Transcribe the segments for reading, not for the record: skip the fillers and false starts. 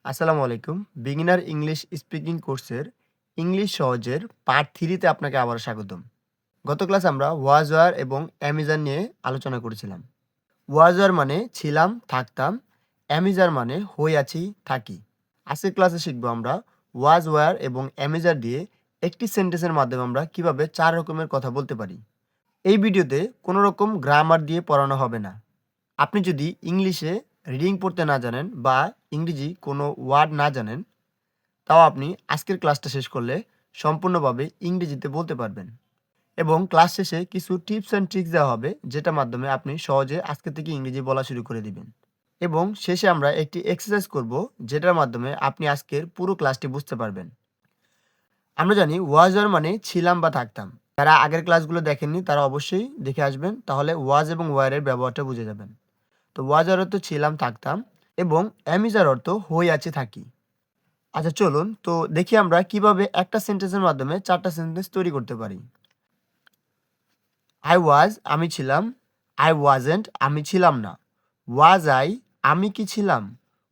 আসসালামু আলাইকুম। Beginner English speaking কোর্সের ইংলিশ সহজের পার্ট 3 তে আপনাকে আবারও স্বাগতম। গত ক্লাসে আমরা ওয়াজ ওয়্যার এবং অ্যামিজার নিয়ে আলোচনা করেছিলাম। ওয়াজ ওয়্যার মানে ছিলাম, থাকতাম, অ্যামিজার মানে হই আছি, থাকি। আজকের ক্লাসে শিখব আমরা ওয়াজ ওয়্যার এবং অ্যামিজার দিয়ে একটি সেন্টেন্সের মাধ্যমে আমরা কিভাবে 4 রকমের কথা বলতে পারি। এই ভিডিওতে কোনো রকম গ্রামার দিয়ে পড়ানো হবে না। আপনি যদি ইংলিশে রিডিং পড়তে না জানেন বা ইংরেজি কোনো ওয়ার্ড না জানেন, তাও আপনি আজকের ক্লাসটা শেষ করলে সম্পূর্ণভাবে ইংরেজিতে বলতে পারবেন। এবং ক্লাস শেষে কিছু টিপস অ্যান্ড ট্রিক্স দেওয়া হবে, যেটার মাধ্যমে আপনি সহজে আজকে থেকে ইংরেজি বলা শুরু করে দিবেন। এবং শেষে আমরা একটি এক্সারসাইজ করব, যেটার মাধ্যমে আপনি আজকের পুরো ক্লাসটি বুঝতে পারবেন। আমরা জানি ওয়াজ ওয়ার মানে ছিলাম বা থাকতাম। যারা আগের ক্লাসগুলো দেখেননি তারা অবশ্যই দেখে আসবেন, তাহলে ওয়াজ এবং ওয়ারের ব্যবহারটা বুঝে যাবেন। তো ওয়াজ এর অর্থ ছিলাম, থাকতাম, এবং অ্যামিজার অর্থ হই আছে, থাকি। আচ্ছা চলুন তো দেখি আমরা কিভাবে একটা সেন্টেন্সের মাধ্যমে 4টা সেন্টেন্স তৈরি করতে পারি। আই ওয়াজ আমি ছিলাম, আই ওয়াজেন্ট আমি ছিলাম না, ওয়াজ আই আমি কি ছিলাম,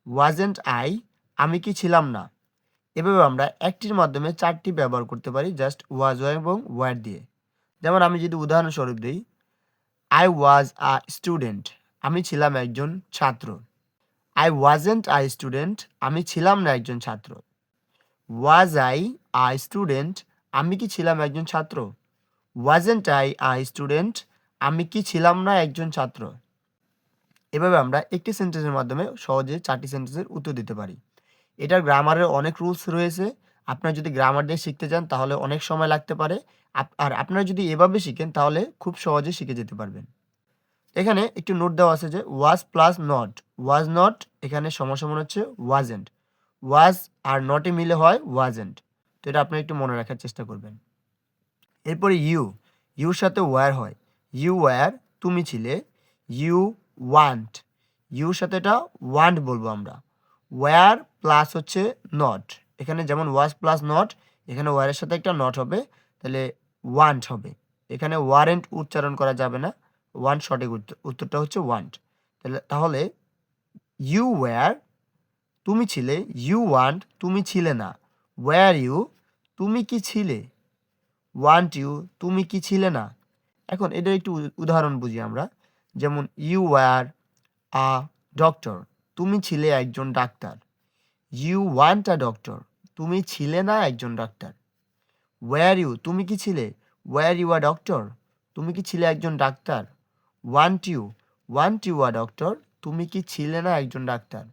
ওয়াজেন্ট আই আমি কি ছিলাম না। এভাবে আমরা একটির মাধ্যমে 4টি ব্যবহার করতে পারি জাস্ট ওয়াজ এবং ওয়ার দিয়ে। যেমন আমি যদি উদাহরণস্বরূপ দিই, আই ওয়াজ আ স্টুডেন্ট আমি ছিলাম একজন ছাত্র। আই ওয়াজেন্ট আ স্টুডেন্ট আমি ছিলাম না একজন ছাত্র। ওয়াজ আই আ স্টুডেন্ট আমি কি ছিলাম একজন ছাত্র। ওয়াজেন্ট আই আ স্টুডেন্ট আমি কি ছিলাম না একজন ছাত্র। এভাবে আমরা একটি সেন্টেন্সের মাধ্যমে সহজে 4টি সেন্টেন্সের উত্তর দিতে পারি। এটার গ্রামারের অনেক রুলস রয়েছে। আপনারা যদি গ্রামার দিয়ে শিখতে চান তাহলে অনেক সময় লাগতে পারে। আর আপনারা যদি এভাবে শিখেন তাহলে খুব সহজে শিখে যেতে পারবেন। এখানে একটু নোট দেওয়া আছে যে ওয়াজ প্লাস নট। ওয়াজ নট এখানে সমান হচ্ছে ওয়াজেন্ট। ওয়াজ আর নটে মিলে হয় ওয়াজেন্ট। তো এটা আপনি একটু মনে রাখার চেষ্টা করবেন। এরপরে ইউর সাথে ওয়্যার হয়। ইউ ওয়্যার তুমি ছিলে। ইউ ওয়ান্ট ইউর সাথে এটা ওয়ান্ট বলবো আমরা। ওয়্যার প্লাস হচ্ছে নট। এখানে যেমন ওয়াজ প্লাস নট, এখানে ওয়্যারের সাথে একটা নট হবে, তাহলে ওয়ান্ট হবে। এখানে ওয়ারেন্ট উচ্চারণ করা যাবে না। ওয়ান্ট সঠিক উত্তরটা হচ্ছে ওয়ান্ট। তাহলে ইউ ওয়্যার তুমি ছিলে, ইউ ওয়ান্ট তুমি ছিলে না, ওয়্যার ইউ তুমি কি ছিলে, ওয়ান্ট ইউ তুমি কি ছিলে না। এখন এটা একটু উদাহরণ বুঝি আমরা। যেমন ইউ ওয়্যার আ ডক্টর তুমি ছিলে একজন ডাক্তার। ইউ ওয়ান্ট আ ডক্টর তুমি ছিলে না একজন ডাক্তার। ওয়্যার ইউ তুমি কি ছিলে, ওয়্যার ইউ আ ডক্টর তুমি কি ছিলে একজন ডাক্তার। ওয়ান্ট ইউ আ ডক্টর তুমি কি ছিলে না একজন ডাক্তার।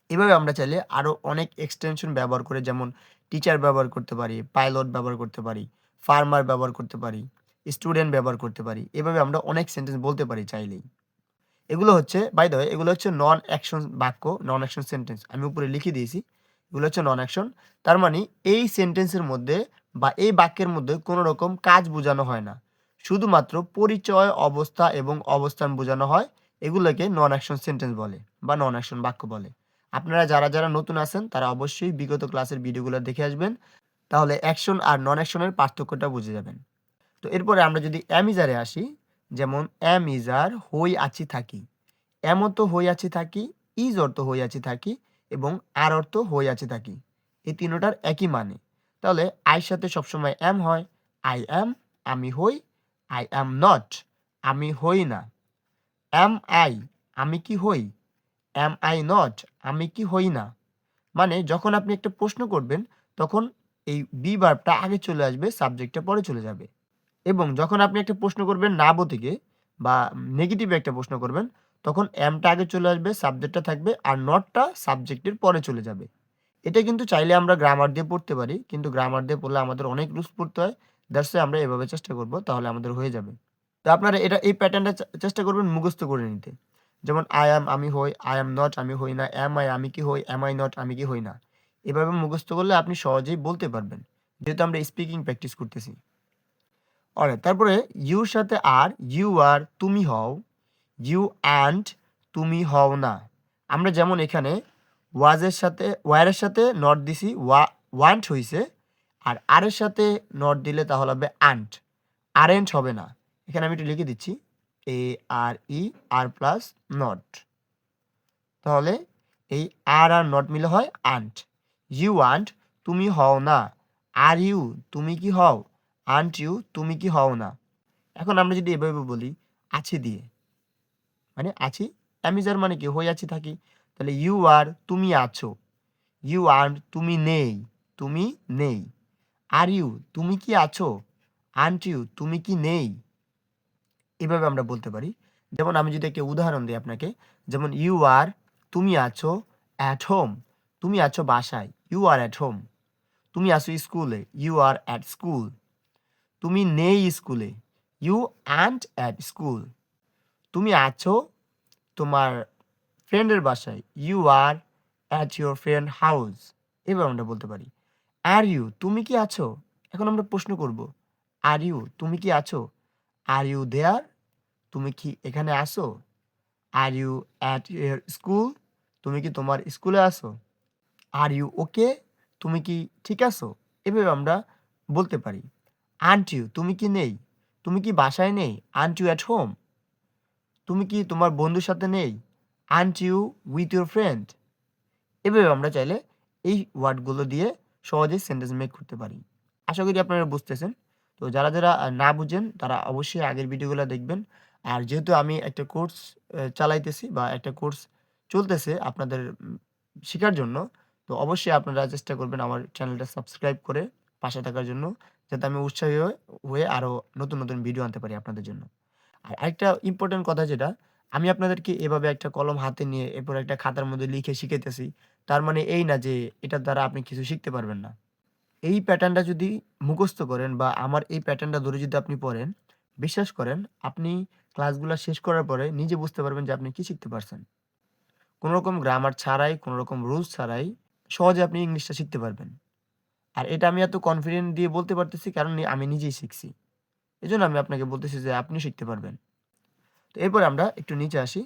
এভাবে আমরা চাইলে আরও অনেক এক্সটেনশন ব্যবহার করে, যেমন টিচার ব্যবহার করতে পারি, পাইলট ব্যবহার করতে পারি, ফার্মার ব্যবহার করতে পারি, স্টুডেন্ট ব্যবহার করতে পারি। এভাবে আমরা অনেক সেন্টেন্স বলতে পারি চাইলেই। এগুলো হচ্ছে বাই দ্য ওয়ে, এগুলো হচ্ছে নন অ্যাকশন বাক্য, নন অ্যাকশন সেন্টেন্স। আমি উপরে লিখে দিয়েছি, এগুলো হচ্ছে নন অ্যাকশন। তার মানে এই সেন্টেন্সের মধ্যে বা এই বাক্যের মধ্যে কোনো রকম কাজ বোঝানো হয় না, শুধুমাত্র পরিচয়, অবস্থা এবং অবস্থান বোঝানো হয়। এগুলোকে নন অ্যাকশন সেন্টেন্স বলে বা নন অ্যাকশন বাক্য বলে। আপনারা যারা যারা নতুন আছেন তারা অবশ্যই বিগত ক্লাসের ভিডিওগুলো দেখে আসবেন, তাহলে অ্যাকশন আর নন অ্যাকশনের পার্থক্যটা বুঝে যাবেন। তো এরপরে আমরা যদি অ্যামিজারে আসি, যেমন অ্যামিজার হই আছি, থাকি। এম অর্থ হই আছি, থাকি, ইজ অর্থ হই আছি, থাকি, এবং আর অর্থ হই আছি, থাকি। এই তিনটার একই মানে। তাহলে আইয়ের সাথে সবসময় এম হয়। আই অ্যাম আমি হই। আই অ্যাম নট আমি হই না। অ্যাম আই আমি কি হই। অ্যাম আই নট আমি কি হই না। মানে যখন আপনি একটা প্রশ্ন করবেন তখন এই বি ভার্বটা আগে চলে আসবে, সাবজেক্টটা পরে চলে যাবে। এবং যখন আপনি একটা প্রশ্ন করবেন নাবো থেকে বা নেগেটিভ একটা প্রশ্ন করবেন, তখন এমটা আগে চলে আসবে, সাবজেক্টটা থাকবে, আর নটটা সাবজেক্টের পরে চলে যাবে। এটা কিন্তু চাইলে আমরা গ্রামার দিয়ে পড়তে পারি, কিন্তু গ্রামার দিয়ে পড়লে আমাদের অনেক রুলস পড়তে হয়। দ্যাটস ওয়াই আমরা এভাবে চেষ্টা করব, তাহলে আমাদের হয়ে যাবে। তো আপনারা এই প্যাটার্নটা চেষ্টা করবেন মুখস্থ করে নিতে। যেমন আই অ্যাম আমি হই, আই অ্যাম নট আমি হই না, অ্যাম আই আমি কি হই, অ্যাম আই নট আমি কি হই না। এভাবে মুখস্থ করলে আপনি সহজেই বলতে পারবেন, যেহেতু আমরা স্পিকিং প্র্যাকটিস করতেছি। অলরাইট, তারপরে ইউর সাথে আর, ইউ আর তুমি হও, ইউ অ্যান্ড তুমি হও না। আমরা যেমন এখানে ওয়ারের সাথে নট দিছি, ওয়ান্ট হইছে, আর এর সাথে নট দিলে তাহলে হবে অ্যান্ড, আরেন্ট হবে না। এখানে আমি একটু লিখে দিচ্ছি, এ আর ই আর প্লাস নট। তাহলে এই আর নট মিলে হয় আন্ট। ইউ আন্ট তুমি হও না। আর ইউ তুমি কি হও। আন্ট ইউ তুমি কি হও না। এখন আমরা যদি এভাবে বলি আছি দিয়ে, মানে আছি অ্যামিজার মানে কি হয়ে আছি থাকি, তাহলে ইউ আর তুমি আছো। ইউ আন্ট তুমি নেই, তুমি নেই। আর ইউ তুমি কি আছো। আন্ট ইউ তুমি কি নেই। এভাবে আমরা বলতে পারি। যেমন আমি যদি একটা উদাহরণ দিই আপনাকে, যেমন ইউ আর তুমি আছো অ্যাট হোম, তুমি আছো বাসায়, ইউ আর অ্যাট হোম। তুমি আছো স্কুলে, ইউ আর অ্যাট স্কুল। তুমি নেই স্কুলে, ইউ আন্ট অ্যাট স্কুল। তুমি আছো তোমার ফ্রেন্ডের বাসায়, you are at your friend house. এভাবে আমরা বলতে পারি। আর ইউ তুমি কি আছো। এখন আমরা প্রশ্ন করব, আর ইউ তুমি কি আছো। আর ইউ দেয়ার তুমি কি এখানে আসো। Are you at your school তুমি কি তোমার স্কুলে আসো। আর ইউ ওকে তুমি কি ঠিক আছো। এভাবে আমরা বলতে পারি। আন্ট ইউ তুমি কি নেই, তুমি কি বাসায় নেই। আন্ট ইউ অ্যাট হোম তুমি কি তোমার বন্ধুর সাথে নেই। Aren't you with your friend. এভাবে আমরা চাইলে এই ওয়ার্ডগুলো দিয়ে সহজেই সেন্টেন্স মেক করতে পারি। আশা করি আপনারা বুঝতেছেন। তো যারা যারা না বুঝেন তারা অবশ্যই আগের ভিডিওগুলো দেখবেন। আর যেহেতু আমি একটা কোর্স চালাইতেছি বা একটা কোর্স চলতেছে আপনাদের শেখার জন্য, তো অবশ্যই আপনারা চেষ্টা করবেন আমার চ্যানেলটা সাবস্ক্রাইব করে পাশে থাকার জন্য, যাতে আমি উৎসাহী হয়ে আরও নতুন নতুন ভিডিও আনতে পারি আপনাদের জন্য। আর আরেকটা ইম্পোর্টেন্ট কথা যেটা, আমি আপনাদেরকে এভাবে একটা কলম হাতে নিয়ে এরপর একটা খাতার মধ্যে লিখে শিখাইতেছি। তার মানে এই না যে এটার দ্বারা আপনি কিছু শিখতে পারবেন না। এই প্যাটার্নটা যদি মুখস্থ করেন বা আমার এই প্যাটার্নটা ধরে যদি আপনি পড়েন, বিশ্বাস করেন আপনি ক্লাসগুলা শেষ করার পরে নিজে বুঝতে পারবেন যে আপনি কি শিখতে পারছেন। কোনো রকম গ্রামার ছাড়াই, কোনো রকম রুলস ছাড়াই সহজে আপনি ইংলিশটা শিখতে পারবেন। আর এটা আমি এত কনফিডেন্ট দিয়ে বলতে পারতেছি কারণ আমি নিজেই শিখছি। এজন্য আমি আপনাকে বলতেছি যে আপনিও শিখতে পারবেন। তো এরপরে আমরা একটু নিচে আসি।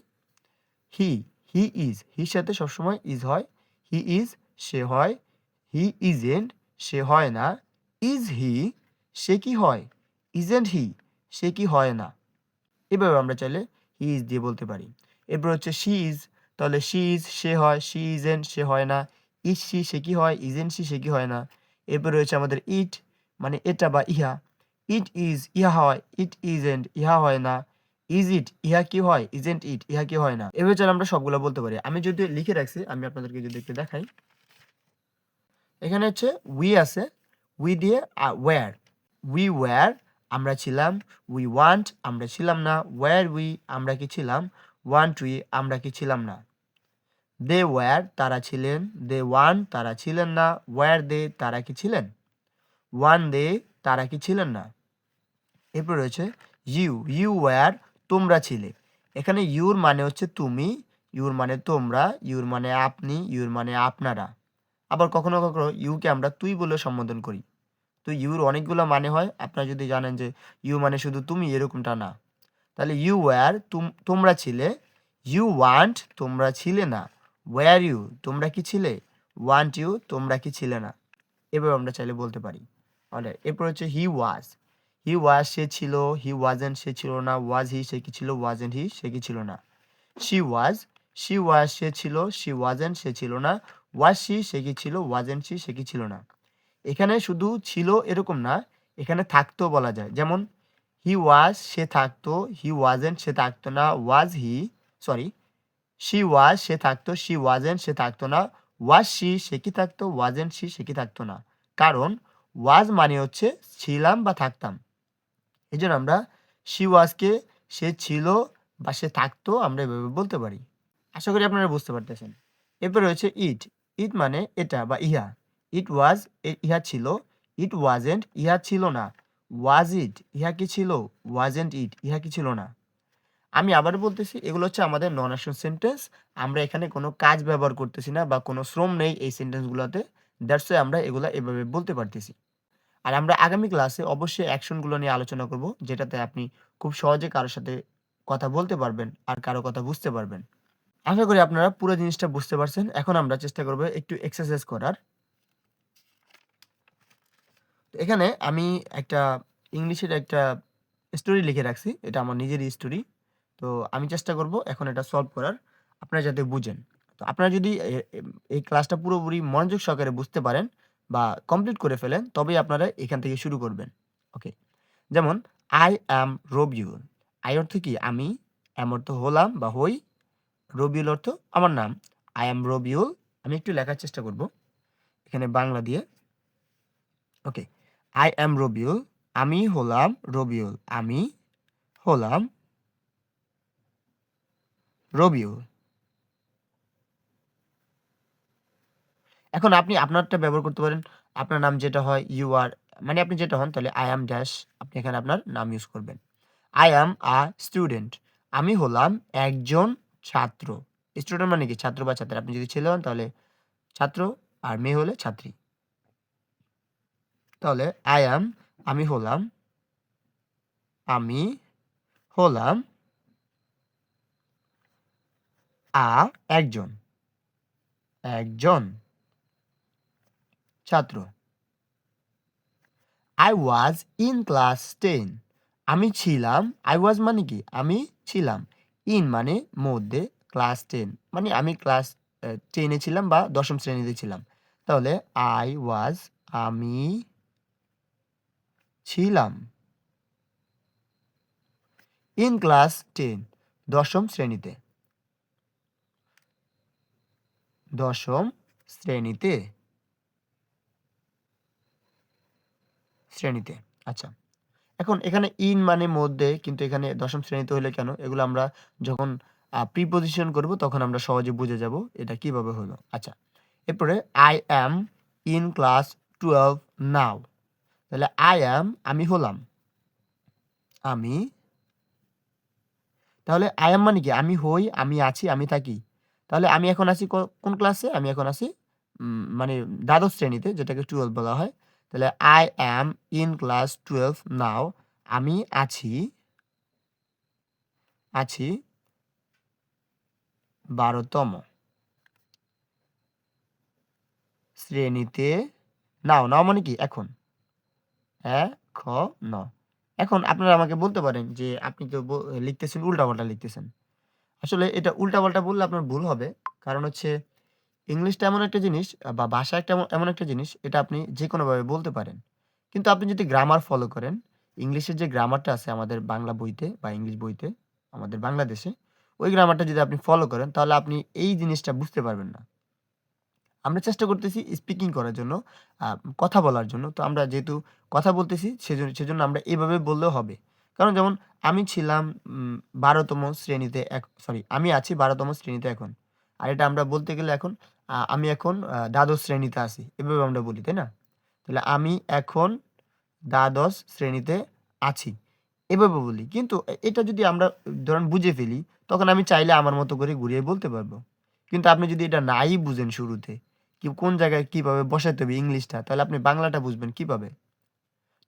হি, হি ইজ, হির সাথে সবসময় ইজ হয়। হি ইজ সে হয়। হি ইজেন্ট সে হয় না। ইজ হি সে কি হয়। ইজেন্ট হি সে কি হয় না। এভাবে আমরা চাইলে হি ইজ দিয়ে বলতে পারি। এরপর হচ্ছে শি ইজ, তাহলে শি ইজ সে হয়, শি ইজেন্ট সে হয় না। ইজ শি সে কি হয়, ইজেন্ট শি সে কি হয় না। এরপর রয়েছে আমাদের ইট, মানে এটা বা ইহা। ইট ইজ ইহা হয়, ইট ইজেন্ট ইহা হয় না। ইজ ইট ইহা কি হয়, ইজেন্ট ইট ইহা কি হয় না। এভাবে চাইলে আমরা সবগুলো বলতে পারি। আমি যদি লিখে রাখছি আমি আপনাদেরকে যদি একটু দেখাই। এখানে হচ্ছে উই আছে, উই দিয়ে ওয়্যার। উই ওয়্যার আমরা ছিলাম। উই ওয়ান্ট আমরা ছিলাম না। ওয়্যার উই আমরা কি ছিলাম। ওয়ান্ট উই আমরা কি ছিলাম না। দে ওয়্যার তারা ছিলেন। দে ওয়ান তারা ছিলেন না। ওয়্যার দে তারা কি ছিলেন। ওয়ান দে তারা কি ছিলেন না। এরপর রয়েছে ইউ, ইউ ওয়্যার তোমরা ছিলে। এখানে ইউর মানে হচ্ছে তুমি, ইউর মানে তোমরা, ইউর মানে আপনি, ইউর মানে আপনারা। আবার কখনো কখনো ইউকে আমরা তুই বলে সম্বোধন করি। তো ইউর অনেকগুলো মানে হয়। আপনারা যদি জানেন যে ইউ মানে শুধু তুমি এরকমটা না। তাহলে ইউ ওয়্যার তোমরা ছিলে। ইউ ওয়ান্ট তোমরা ছিলে না। ওয়্যার ইউ তোমরা কি ছিলে। ওয়ান্ট ইউ তোমরা কি ছিলে না। এভাবে আমরা চাইলে বলতে পারি। অলরাইট, এরপর হচ্ছে হি ওয়াজ। হি ওয়াজ সে ছিল। হি ওয়াজেন্ট সে ছিল না। ওয়াজ হি সে কি ছিল। ওয়াজেন্ট হি সে কি ছিল না। শি ওয়াজ, শি ওয়াজ সে ছিল। শি ওয়াজেন্ট সে ছিল না। ওয়াজ শি সে কি ছিল। ওয়াজেন্ট শি সে কি ছিল না। এখানে শুধু ছিল এরকম না, এখানে থাকতো বলা যায়। যেমন হি ওয়াজ সে থাকতো। হি ওয়াজেন্ট সে থাকতো না। ওয়াজ হি সরি শি ওয়াজ সে থাকতো। শি ওয়াজেন্ট সে থাকতো না। ওয়াজ শি সে কি থাকতো। ওয়াজেন্ট শি সে কি থাকতো না। কারণ ওয়াজ মানে হচ্ছে ছিলাম বা থাকতাম। এই জন্য আমরা শি ওয়াজকে সে ছিল বা সে থাকতো আমরা এভাবে বলতে পারি। আশা করি আপনারা বুঝতে পারতেছেন। এরপর রয়েছে ইট। ইট মানে এটা বা ইহা। ইট ওয়াজ ইহা ছিল। ইট ওয়াজেন্ট ইহা ছিল না। ওয়াজ ইট ইহা কি ছিল। ওয়াজেন্ট ইট ইহা কি ছিল না। আমি আবার বলতেছি এগুলো হচ্ছে আমাদের নন অ্যাকশন সেন্টেন্স। আমরা এখানে কোনো কাজ ব্যবহার করতেছি না বা কোনো শ্রম নেই এই সেন্টেন্সগুলোতে। দ্যাটস ওয়াই আমরা এগুলা এভাবে বলতে পারতেছি। আর আমরা আগামী ক্লাসে অবশ্যই অ্যাকশনগুলো নিয়ে আলোচনা করব, যেটাতে আপনি খুব সহজে কারো সাথে কথা বলতে পারবেন আর কারো কথা বুঝতে পারবেন। আশা করি আপনারা পুরো জিনিসটা বুঝতে পারছেন। এখন আমরা চেষ্টা করব একটু এক্সারসাইজ করার। তো এখানে আমি একটা ইংলিশের একটা স্টোরি লিখে রাখছি। এটা আমার নিজেরই স্টোরি। তো আমি চেষ্টা করব এখন এটা সলভ করার, আপনারা যাতে বুঝেন। তো আপনারা যদি এই ক্লাসটা পুরোপুরি মনোযোগ সহকারে বুঝতে পারেন বা কমপ্লিট করে ফেলেন, তবেই আপনারা এখান থেকে শুরু করবেন। ওকে? যেমন I am রবিউল। I অর্থ কি? আমি, am অর্থ হলাম বা হই, রবিউল অর্থ আমার নাম। I am Rabiul. আমি একটু লেখার চেষ্টা করব এখানে বাংলা দিয়ে। ওকে। I am Rabiul. আমি হলাম রবিউল। আমি হলাম রবিউল। এখন আপনি আপনারটা ব্যবহার করতে পারেন। আপনার নাম যেটা হয় ইউ আর, মানে আপনি যেটা হন তাহলে I am ড্যাশ, আপনি এখানে আপনার নাম ইউজ করবেন। I am a student. আমি হলাম একজন ছাত্র। স্টুডেন্ট মানে কি? ছাত্র বা ছাত্রী। আপনি যদি ছেলে হন তাহলে ছাত্র, আর মেয়ে হলে ছাত্রী। তাহলে I am আমি হলাম আমি হলাম একজন একজন ছাত্র। I was in class 10. আমি ছিলাম, I was মানে কি? আমি ছিলাম। In মানে মধ্যে, ক্লাস 10 মানে আমি ক্লাস 10 এ ছিলাম বা ১০ম শ্রেণীতে ছিলাম। তাহলে I was আমি ছিলাম in class 10 ১০ম শ্রেণীতে। ১০ম শ্রেণীতে, শ্রেণীতে। আচ্ছা। এখন এখানে ইন মানে মধ্যে, কিন্তু এখানে ১০ম শ্রেণীতে হলে কেন? এগুলো আমরা যখন প্রিপজিশন করব তখন আমরা সহজে বুঝে যাব এটা কিভাবে হলো। আচ্ছা। এরপরে I am in class 12 now. তাহলে I am আমি হলাম। আমি, তাহলে I am মানে কি? আমি হই, আমি আছি, আমি থাকি। তাহলে আমি এখন আছি কোন ক্লাসে? আমি এখন আছি মানে দ্বাদশ শ্রেণীতে, যেটাকে 12 বলা হয়। তাহলে I am in class 12 now. আমি আছি, আছি ১২তম শ্রেণীতে। নাও, নাও মানে কি? এখন। এখন। এখন আপনারা আমাকে বলতে পারেন যে আপনি তো লিখতেছেন উল্টাপাল্টা লিখতেছেন। আসলে এটা উল্টাপাল্টা বললে আপনার ভুল হবে। কারণ হচ্ছে ইংলিশটা এমন একটা জিনিস বা ভাষা একটা এমন এমন একটা জিনিস, এটা আপনি যেকোনোভাবে বলতে পারেন। কিন্তু আপনি যদি গ্রামার ফলো করেন, ইংলিশের যে গ্রামারটা আছে আমাদের বাংলা বইতে বা ইংলিশ বইতে আমাদের বাংলাদেশে, ওই গ্রামারটা যদি আপনি ফলো করেন তাহলে আপনি এই জিনিসটা বুঝতে পারবেন না। আমরা চেষ্টা করতেছি স্পিকিং করার জন্য, আ কথা বলার জন্য। তো আমরা যেহেতু কথা বলতেছি সেজন্য আমরা এভাবে বললেও হবে। কারণ যেমন আমি ছিলাম ১২তম শ্রেণীতে, সরি আমি আছি ১২তম শ্রেণীতে এখন। আর এটা আমরা বলতে গেলে এখন আমি এখন দ্বাদশ শ্রেণীতে আছি। এভাবে আমরা বলি, তাই না? তাহলে আমি এখন দ্বাদশ শ্রেণীতে আছি। এভাবে বলি। কিন্তু এটা যদি আমরা ধরেন বুঝে ফেলি, তখন আমি চাইলে আমার মতো করে ঘুরিয়ে বলতে পারব। কিন্তু আপনি যদি এটা নাই বুঝেন শুরুতে, কোন জায়গায় কিভাবে বসাইতে হবে ইংলিশটা, তাহলে আপনি বাংলাটা বুঝবেন কিভাবে?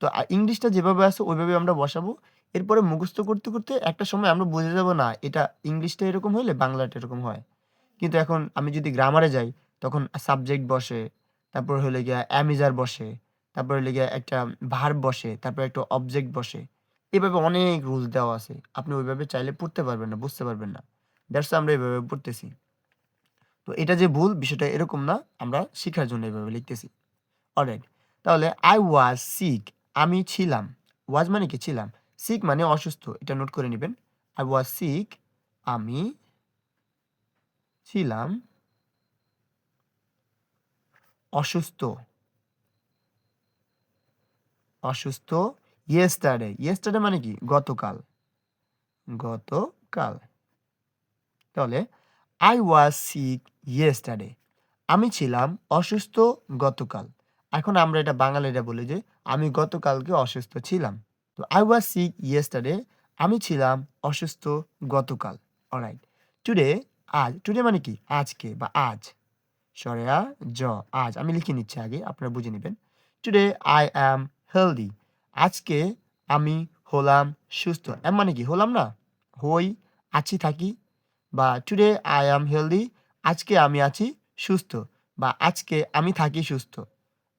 তো ইংলিশটা যেভাবে আছে ওইভাবে আমরা বসাবো। এরপরে মুখস্থ করতে, করতে একটা সময় আমরা বুঝে যাব, না এটা ইংলিশটা এরকম হইলে বাংলাটা এরকম হয়। কিন্তু এখন আমি যদি গ্রামারে যাই, তখন সাবজেক্ট বসে, তারপর হইলো গিয়া অ্যামিজার বসে, তারপর হইলো গিয়া একটা ভার্ব বসে, তারপর একটা অবজেক্ট বসে। এভাবে অনেক রুলস দেওয়া আছে। আপনি ওইভাবে চাইলে পড়তে পারবেন না, বুঝতে পারবেন না। দ্যাটস হোয়াই আমরা এভাবে পড়তেছি। তো এটা যে ভুল, বিষয়টা এরকম না। আমরা শিখার জন্য এভাবে লিখতেছি। অলরাইট। তাহলে I was sick. আমি ছিলাম। was মানে কি? ছিলাম। sick মানে অসুস্থ। এটা নোট করে নিবেন। I was sick. আমি ছিলাম অসুস্থ। অসুস্থ yesterday. yesterday মানে কি? গতকাল। গতকাল। তাহলে I was sick yesterday. আমি ছিলাম অসুস্থ গতকাল। এখন আমরা এটা বাঙালিরা বলি যে আমি গতকালকে অসুস্থ ছিলাম। তো I was sick yesterday. আমি ছিলাম অসুস্থ গতকাল। অলরাইট। টুডে, আজ। টুডে মানে কি? আজকে বা আজ। সরেয়া জ, আজ। আমি লিখে নিচ্ছি আগে, আপনারা বুঝে নিবেন। Today I am healthy. আজকে আমি হলাম সুস্থ। মানে কি? হলাম না? হই, আছি, থাকি। বা টুডে I am healthy. আজকে আমি আছি সুস্থ। বা আজকে আমি থাকি সুস্থ।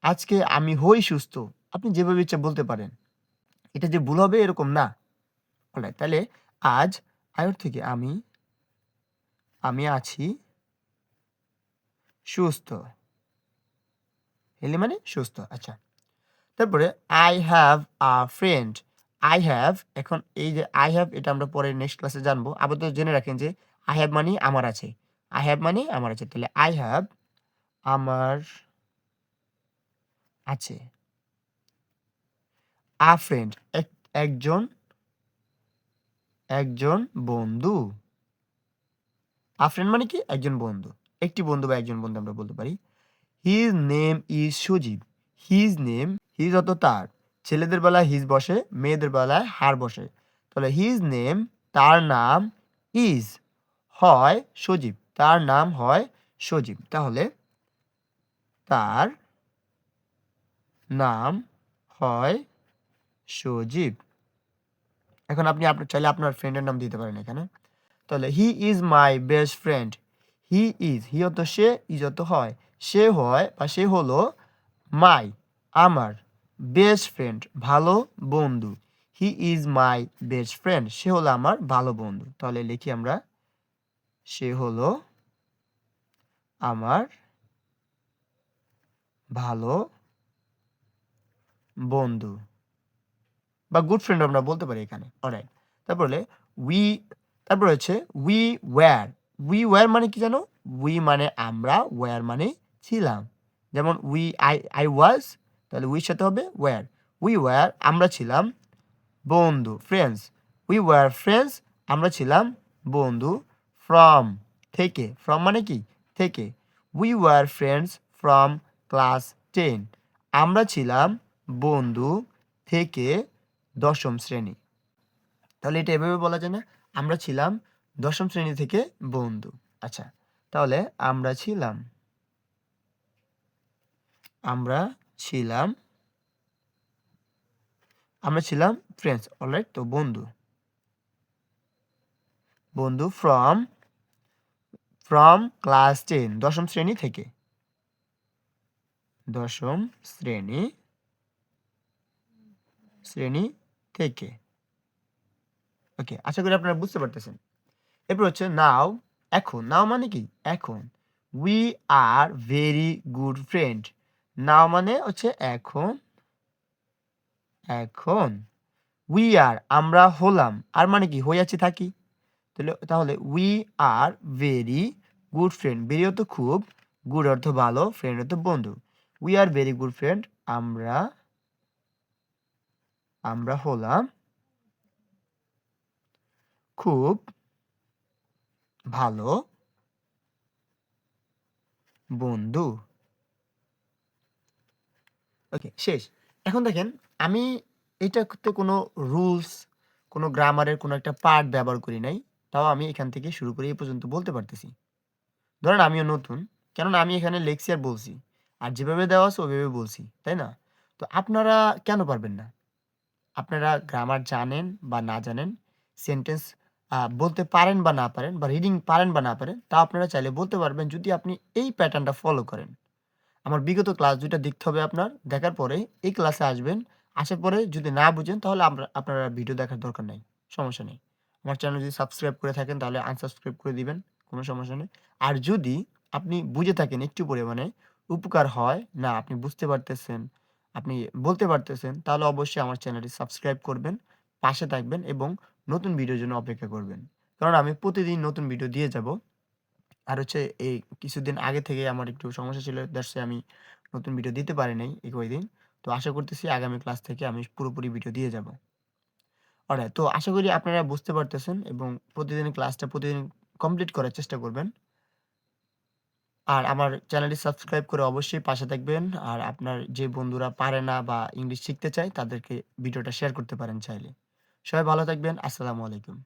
আজকে আমি হই সুস্থ। আপনি যেভাবে ইচ্ছা বলতে পারেন। এটা যে ভুল হবে এরকম না। অলরাইট। তাহলে আজ, আয় অর্থ কি? আমি, আমি আছি সুস্থ। হেলদি মানে সুস্থ। আচ্ছা। তারপরে I have a friend. I have এখন এই যে I have এটা আমরা পরে নেক্সট ক্লাসে জানবো। আপাতত জেনে রাখেন যে I have মানে আমার আছে। I have মানে আমার আছে। তাহলে I have আমার আছে। A friend একজন বন্ধু। A friend মানে কি? একজন বন্ধু। একটি বন্ধু বা একজন বন্ধু আমরা বলতে পারি। His name is সুজিব। His name his অর্থ তার। ছেলেদের বেলায় his বসে, মেয়েদের বেলায় her বসে। তাহলে his name তার নাম is হয় সজীব। তার নাম হয় সজীব। তাহলে তার নাম হয় সজীব। এখন আপনি চাইলে আপনার ফ্রেন্ডের নাম দিতে পারেন এখানে। তাহলে he is my best friend. He অর্থ সে, ইজ অর্থ হয়। সে হয় বা সে হলো মাই আমার বেস্ট ফ্রেন্ড ভালো বন্ধু। He is my best friend সে হলো আমার ভালো বন্ধু। তাহলে লিখি আমরা সে হলো আমার ভালো বন্ধু বা গুড ফ্রেন্ড আমরা বলতে পারি এখানে। অলরাইট। তারপরে তারপর হচ্ছে উই ওয়্যার মানে কি জানো? উই মানে আমরা, ওয়্যার মানে ছিলাম। যেমন আই ওয়াজ, তাহলে উইর সাথে হবে ওয়্যার। উই ওয়্যার আমরা ছিলাম বন্ধু, ফ্রেন্ডস। উই ওয়্যার ফ্রেন্ডস আমরা ছিলাম বন্ধু। ফ্রম থেকে, ফ্রম মানে কি? থেকে। We were friends from class 10 আমরা ছিলাম বন্ধু থেকে 10ম শ্রেণী। তাহলে এটা এভাবে বলা যায় না? আমরা ছিলাম 10ম শ্রেণী থেকে বন্ধু। আচ্ছা, তাহলে আমরা ছিলাম ফ্রেন্ডস। অলরাইট, তো বন্ধু ফ্রম ক্লাস 10 10ম শ্রেণী থেকে। 10ম শ্রেণী থেকে। ওকে, আশা করি আপনারা বুঝতে পারতেছেন। এরপর হচ্ছে নাও, এখন। নাও মানে কি? এখন। We are very good friend. Now মানে হচ্ছে এখন। উই আর আমরা হলাম। আর মানে কি? হইয়াছি থাকি। তাহলে we are very good friend. Very অর্থ খুব, গুড অর্থ ভালো, ফ্রেন্ড অর্থ বন্ধু। We are very good friend আমরা হলাম খুব ভালো বন্ধু। ওকে, শেষ। এখন দেখেন, আমি এটাতে কোনো রুলস, কোনো গ্রামারের কোনো একটা পার্ট ব্যবহার করি নাই। তাও আমি এখান থেকে শুরু করে এই পর্যন্ত বলতে পারতেছি। ধরেন আমিও নতুন, কেননা আমি এখানে লেখছি আর বলছি। আর যেভাবে দেওয়া আছে ওইভাবে বলছি, তাই না? তো আপনারা কেন পারবেন না? আপনারা গ্রামার জানেন বা না জানেন, সেন্টেন্স বলতে পারেন বা না পারেন, বা রিডিং পারেন বা না পারেন, তা আপনারা চাইলে বলতে পারবেন যদি আপনি এই প্যাটার্নটা ফলো করেন। আমার বিগত ক্লাস ২ টা দেখতে হবে আপনার। দেখার পরে এই ক্লাসে আসবেন। আসার পরে যদি না বুঝেন তাহলে আপনার আর ভিডিও দেখার দরকার নাই। সমস্যা নেই। আমার চ্যানেল যদি সাবস্ক্রাইব করে থাকেন তাহলে আনসাবস্ক্রাইব করে দিবেন। কোনো সমস্যা নেই। আর যদি আপনি বুঝে থাকেন একটু পরিমাণে, উপকার হয়, না আপনি বুঝতে পারতেছেন, আপনি বলতে পারতেছেন, তাহলে অবশ্যই আমার চ্যানেলটি সাবস্ক্রাইব করবেন, পাশে থাকবেন এবং নতুন ভিডিওর জন্য অপেক্ষা করবেন। কারণ আমি প্রতিদিন নতুন ভিডিও দিয়ে যাব। আর হচ্ছে এই কিছুদিন আগে থেকে আমার একটু সমস্যা ছিল। দ্যাটস ওয়াই আমি নতুন ভিডিও দিতে পারি নাই এই কয়দিন। তো আশা করতেছি আগামী ক্লাস থেকে আমি পুরোপুরি ভিডিও দিয়ে যাব। অলরাইট, তো আশা করি আপনারা বুঝতে পারতেছেন এবং প্রতিদিনের ক্লাসটা প্রতিদিন কমপ্লিট করার চেষ্টা করবেন। আর আমার চ্যানেলটি সাবস্ক্রাইব করে অবশ্যই পাশে থাকবেন। আর আপনার যে বন্ধুরা পারে না বা ইংলিশ শিখতে চায় তাদেরকে ভিডিওটা শেয়ার করতে পারেন চাইলে। সবাই ভালো থাকবেন। আসসালামু আলাইকুম।